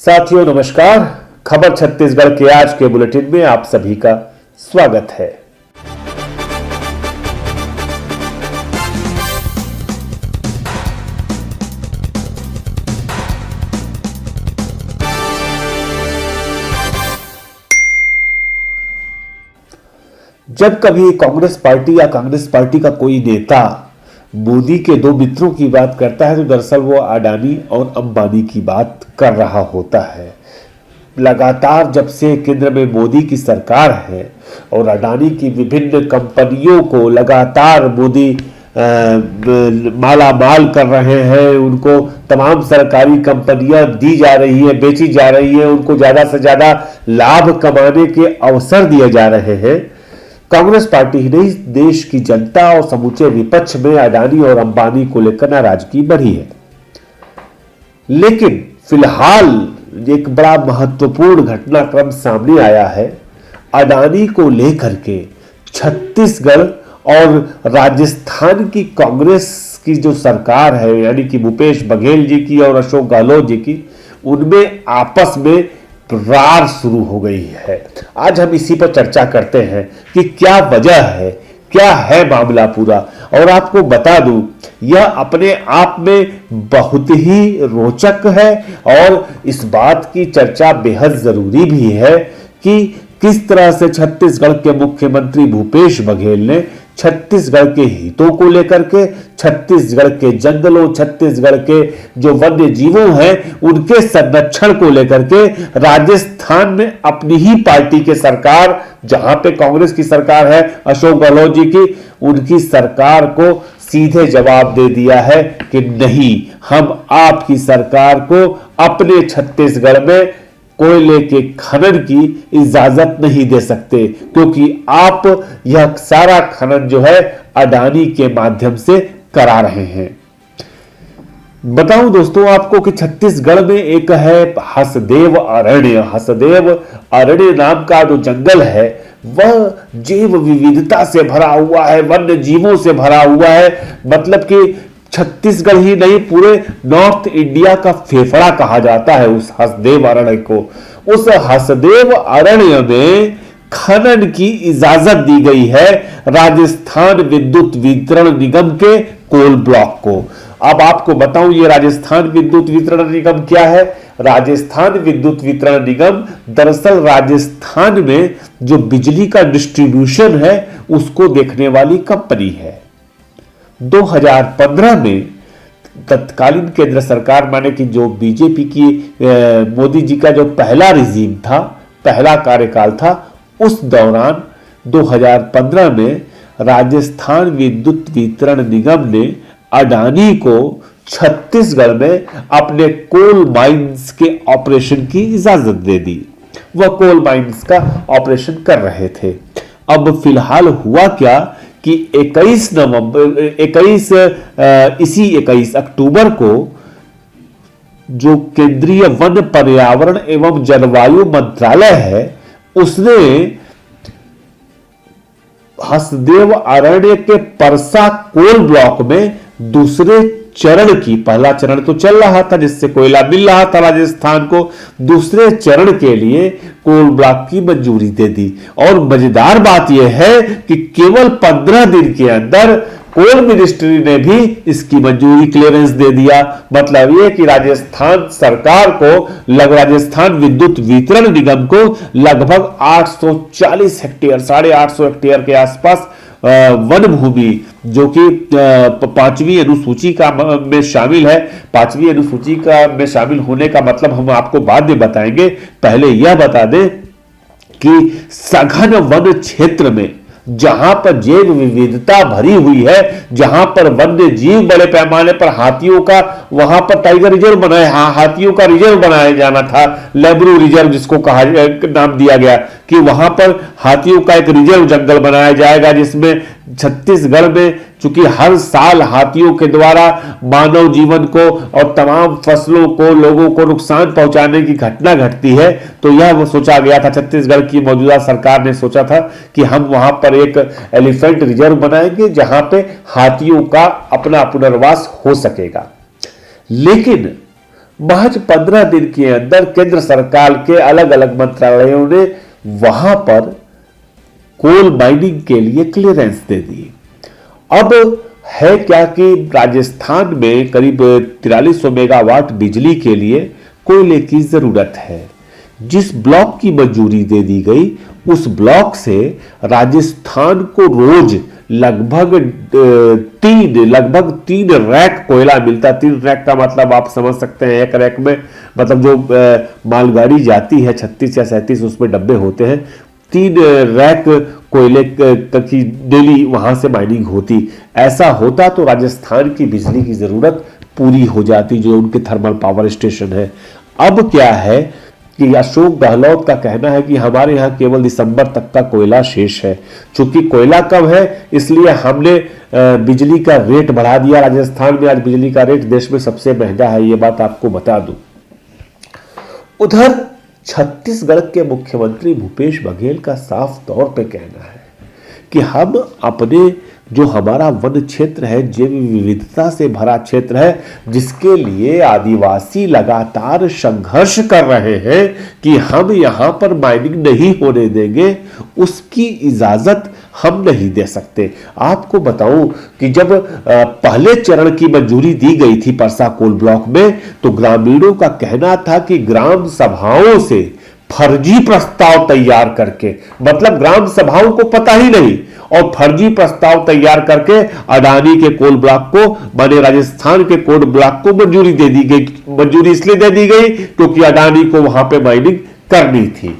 साथियों नमस्कार। खबर छत्तीसगढ़ के आज के बुलेटिन में आप सभी का स्वागत है। जब कभी कांग्रेस पार्टी या कांग्रेस पार्टी का कोई नेता मोदी के दो मित्रों की बात करता है तो दरअसल वो अडानी और अंबानी की बात कर रहा होता है। लगातार जब से केंद्र में मोदी की सरकार है और अडानी की विभिन्न कंपनियों को लगातार मोदी माला माल कर रहे हैं, उनको तमाम सरकारी कंपनियां दी जा रही है, बेची जा रही है, उनको ज्यादा से ज्यादा लाभ कमाने के अवसर दिए जा रहे हैं। कांग्रेस पार्टी ही नहीं, देश की जनता और समूचे विपक्ष में अडानी और अंबानी को लेकर नाराजगी बढ़ी है। लेकिन फिलहाल एक बड़ा महत्वपूर्ण घटनाक्रम सामने आया है। अडानी को लेकर के छत्तीसगढ़ और राजस्थान की कांग्रेस की जो सरकार है, यानी कि भूपेश बघेल जी की और अशोक गहलोत जी की, उनमें आपस में रार शुरू हो गई है। आज हम इसी पर चर्चा करते हैं कि क्या वजह है, क्या है मामला पूरा। और आपको बता दूं, यह अपने आप में बहुत ही रोचक है और इस बात की चर्चा बेहद जरूरी भी है कि किस तरह से छत्तीसगढ़ के मुख्यमंत्री भूपेश बघेल ने छत्तीसगढ़ के हितों को लेकर के, छत्तीसगढ़ के जंगलों, छत्तीसगढ़ के जो वन्य जीवों हैं उनके संरक्षण को लेकर के राजस्थान में अपनी ही पार्टी के सरकार, जहां पे कांग्रेस की सरकार है अशोक गहलोत जी की, उनकी सरकार को सीधे जवाब दे दिया है कि नहीं, हम आपकी सरकार को अपने छत्तीसगढ़ में कोयले के खनन की इजाजत नहीं दे सकते, क्योंकि आप यह सारा खनन जो है अडानी के माध्यम से करा रहे हैं। बताऊं दोस्तों आपको कि छत्तीसगढ़ में एक है हसदेव अरण्य। हसदेव अरण्य नाम का जो जंगल है वह जैव विविधता से भरा हुआ है, वन्य जीवों से भरा हुआ है। मतलब कि छत्तीसगढ़ ही नहीं, पूरे नॉर्थ इंडिया का फेफड़ा कहा जाता है उस हसदेव अरण्य को। उस हसदेव अरण्य में खनन की इजाजत दी गई है राजस्थान विद्युत वितरण निगम के कोल ब्लॉक को। अब आपको बताऊं ये राजस्थान विद्युत वितरण निगम क्या है। राजस्थान विद्युत वितरण निगम दरअसल राजस्थान में जो बिजली का डिस्ट्रीब्यूशन है उसको देखने वाली कंपनी है। 2015 में तत्कालीन केंद्र सरकार, माने कि जो बीजेपी की मोदी जी का जो पहला रिजीम था, पहला कार्यकाल था, उस दौरान 2015 में राजस्थान विद्युत वितरण निगम ने अडानी को छत्तीसगढ़ में अपने कोल माइंस के ऑपरेशन की इजाजत दे दी। वह कोल माइंस का ऑपरेशन कर रहे थे। अब फिलहाल हुआ क्या कि 21 अक्टूबर को जो केंद्रीय वन, पर्यावरण एवं जलवायु मंत्रालय है उसने हसदेव अरण्य के परसा कोल ब्लॉक में दूसरे चरण की, पहला चरण तो चल रहा था जिससे कोयला मिल रहा था राजस्थान को, दूसरे चरण के लिए कोल ब्लॉक की मंजूरी दे दी। और मजेदार बात यह है कि केवल 15 दिन के अंदर कोल मिनिस्ट्री ने भी इसकी मंजूरी, क्लियरेंस दे दिया। मतलब यह कि राजस्थान सरकार को, राजस्थान विद्युत वितरण निगम को लगभग 840 हेक्टेयर, 850 हेक्टेयर के आसपास वन भूमि, जो कि 5वीं अनुसूची का में शामिल है। 5वीं अनुसूची का में शामिल होने का मतलब हम आपको बाद में बताएंगे। पहले यह बता दें कि सघन वन क्षेत्र में जहां पर जैव विविधता भरी हुई है, जहां पर वन्य जीव बड़े पैमाने पर हाथियों का, वहां पर टाइगर रिजर्व बनाया, हाथियों का रिजर्व बनाया जाना था, लेब्रू रिजर्व जिसको कहा नाम दिया गया, कि वहां पर हाथियों का एक रिजर्व जंगल बनाया जाएगा, जिसमें छत्तीसगढ़ में चूंकि हर साल हाथियों के द्वारा मानव जीवन को और तमाम फसलों को, लोगों को नुकसान पहुंचाने की घटना घटती है, तो यह सोचा गया था, छत्तीसगढ़ की मौजूदा सरकार ने सोचा था कि हम वहां पर एक एलिफेंट रिजर्व बनाएंगे जहां पे हाथियों का अपना पुनर्वास हो सकेगा। लेकिन महज 15 दिन के अंदर केंद्र सरकार के अलग अलग मंत्रालयों ने वहां पर कोल माइनिंग के लिए क्लियरेंस दे दी। अब है क्या कि राजस्थान में करीब 4300 मेगावाट बिजली के लिए कोयले की जरूरत है। जिस ब्लॉक की मंजूरी दे दी गई उस ब्लॉक से राजस्थान को रोज लगभग तीन रैक कोयला मिलता। 3 रैक का मतलब आप समझ सकते हैं, एक रैक में मतलब जो मालगाड़ी जाती है 36 या 37 उसमें डब्बे होते हैं, 3 रैक कोयले की डेली वहां से माइनिंग होती। ऐसा होता तो राजस्थान की बिजली की जरूरत पूरी हो जाती, जो उनके थर्मल पावर स्टेशन है। अब क्या है कि अशोक गहलोत का कहना है कि हमारे यहाँ केवल दिसंबर तक का कोयला शेष है। चूंकि कोयला कम है इसलिए हमने बिजली का रेट बढ़ा दिया। राजस्थान में आज बिजली का रेट देश में सबसे महंगा है, ये बात आपको बता दूं। उधर छत्तीसगढ़ के मुख्यमंत्री भूपेश बघेल का साफ तौर पे कहना है कि हम अपने जो हमारा वन क्षेत्र है, जैव विविधता से भरा क्षेत्र है, जिसके लिए आदिवासी लगातार संघर्ष कर रहे हैं कि हम यहां पर माइनिंग नहीं होने देंगे, उसकी इजाजत हम नहीं दे सकते। आपको बताऊं कि जब पहले चरण की मंजूरी दी गई थी परसा कोल ब्लॉक में, तो ग्रामीणों का कहना था कि ग्राम सभाओं से फर्जी प्रस्ताव तैयार करके, मतलब ग्राम सभाओं को पता ही नहीं और फर्जी प्रस्ताव तैयार करके अडानी के कोल ब्लॉक को, माने राजस्थान के कोल ब्लॉक को मंजूरी दे दी गई। मंजूरी इसलिए दे दी गई क्योंकि अडानी को वहां पे माइनिंग करनी थी।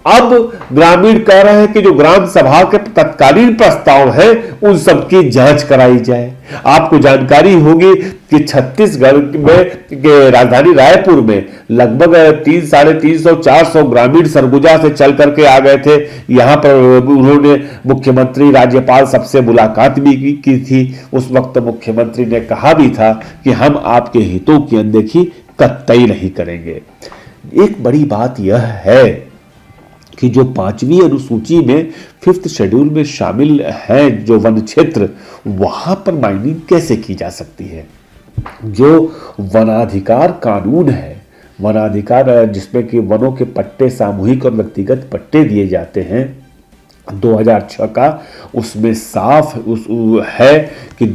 अब ग्रामीण कह रहे हैं कि जो ग्राम सभा के तत्कालीन प्रस्ताव हैं उन सबकी जांच कराई जाए। आपको जानकारी होगी कि छत्तीसगढ़ में के राजधानी रायपुर में लगभग 300-350-400 ग्रामीण सरगुजा से चल करके आ गए थे। यहां पर उन्होंने मुख्यमंत्री, राज्यपाल सबसे मुलाकात भी की थी। उस वक्त मुख्यमंत्री ने कहा भी था कि हम आपके हितों की अनदेखी कतई नहीं करेंगे। एक बड़ी बात यह है कि जो 5वीं अनुसूची में 5th शेड्यूल में शामिल है जो वन क्षेत्र, वहां पर माइनिंग कैसे की जा सकती है। जो वनाधिकार कानून है, वनाधिकार जिसमें कि वनों के पट्टे, सामूहिक और व्यक्तिगत पट्टे दिए जाते हैं 2006 का, उसमें साफ है कि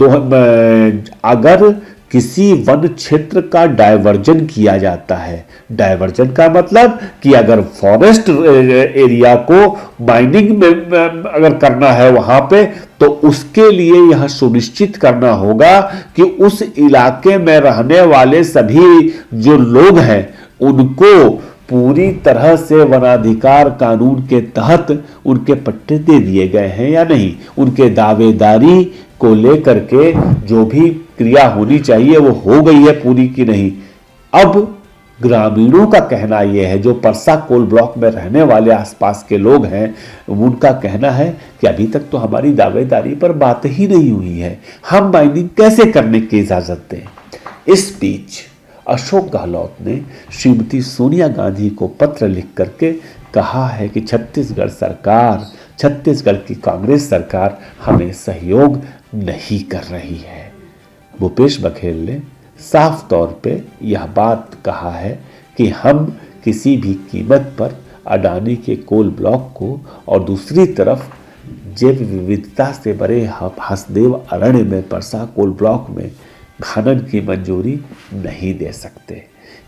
अगर किसी वन क्षेत्र का डायवर्जन किया जाता है, डायवर्जन का मतलब कि अगर फॉरेस्ट एरिया को माइनिंग में अगर करना है वहां पे, तो उसके लिए यह सुनिश्चित करना होगा कि उस इलाके में रहने वाले सभी जो लोग हैं उनको पूरी तरह से वनाधिकार कानून के तहत उनके पट्टे दे दिए गए हैं या नहीं, उनके दावेदारी को लेकर के जो भी क्रिया होनी चाहिए वो हो गई है पूरी की नहीं। अब ग्रामीणों का कहना यह है, जो परसा कोल ब्लॉक में रहने वाले आसपास के लोग हैं, उनका कहना है कि अभी तक तो हमारी दावेदारी पर बात ही नहीं हुई है, हम माइनिंग कैसे करने की इजाजत दें। इस बीच अशोक गहलोत ने श्रीमती सोनिया गांधी को पत्र लिख करके कहा है कि छत्तीसगढ़ सरकार, छत्तीसगढ़ की कांग्रेस सरकार हमें सहयोग नहीं कर रही है। भूपेश बघेल ने साफ तौर पे यह बात कहा है कि हम किसी भी कीमत पर अडानी के कोल ब्लॉक को और दूसरी तरफ जैव विविधता से भरे हसदेव अरण्य में परसा कोल ब्लॉक में खनन की मंजूरी नहीं दे सकते।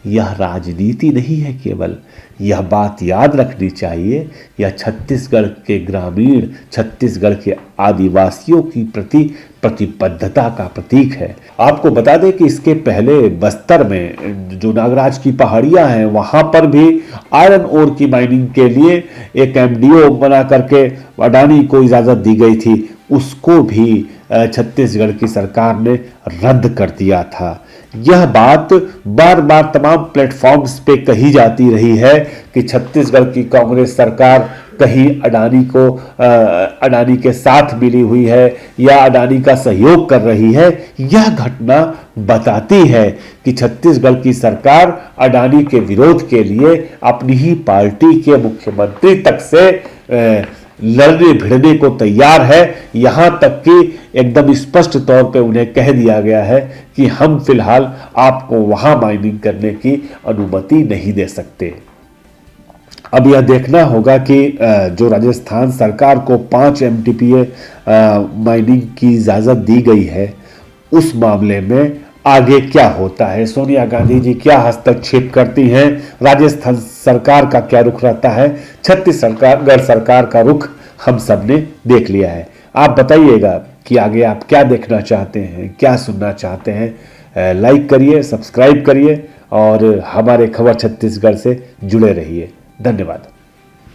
यह राजनीति नहीं है केवल, यह बात याद रखनी चाहिए, यह छत्तीसगढ़ के ग्रामीण, छत्तीसगढ़ के आदिवासियों की प्रति प्रतिबद्धता का प्रतीक है। आपको बता दें कि इसके पहले बस्तर में जो नागराज की पहाड़ियां हैं वहां पर भी आयरन ओर की माइनिंग के लिए एक एमडीओ बना करके अडानी को इजाजत दी गई थी, उसको भी छत्तीसगढ़ की सरकार ने रद्द कर दिया था। यह बात बार बार तमाम प्लेटफॉर्म्स पे कही जाती रही है कि छत्तीसगढ़ की कांग्रेस सरकार कहीं अडानी के साथ मिली हुई है या अडानी का सहयोग कर रही है। यह घटना बताती है कि छत्तीसगढ़ की सरकार अडानी के विरोध के लिए अपनी ही पार्टी के मुख्यमंत्री तक से लड़ने भिड़ने को तैयार है। यहां तक कि एकदम स्पष्ट तौर पे उन्हें कह दिया गया है कि हम फिलहाल आपको वहां माइनिंग करने की अनुमति नहीं दे सकते। अब यह देखना होगा कि जो राजस्थान सरकार को 5 MTPA माइनिंग की इजाज़त दी गई है, उस मामले में आगे क्या होता है। सोनिया गांधी जी क्या हस्तक्षेप करती हैं, राजस्थान सरकार का क्या रुख रहता है, छत्तीसगढ़ सरकार का रुख हम सब ने देख लिया है। आप बताइएगा कि आगे आप क्या देखना चाहते हैं, क्या सुनना चाहते हैं। लाइक करिए, सब्सक्राइब करिए और हमारे खबर छत्तीसगढ़ से जुड़े रहिए। धन्यवाद।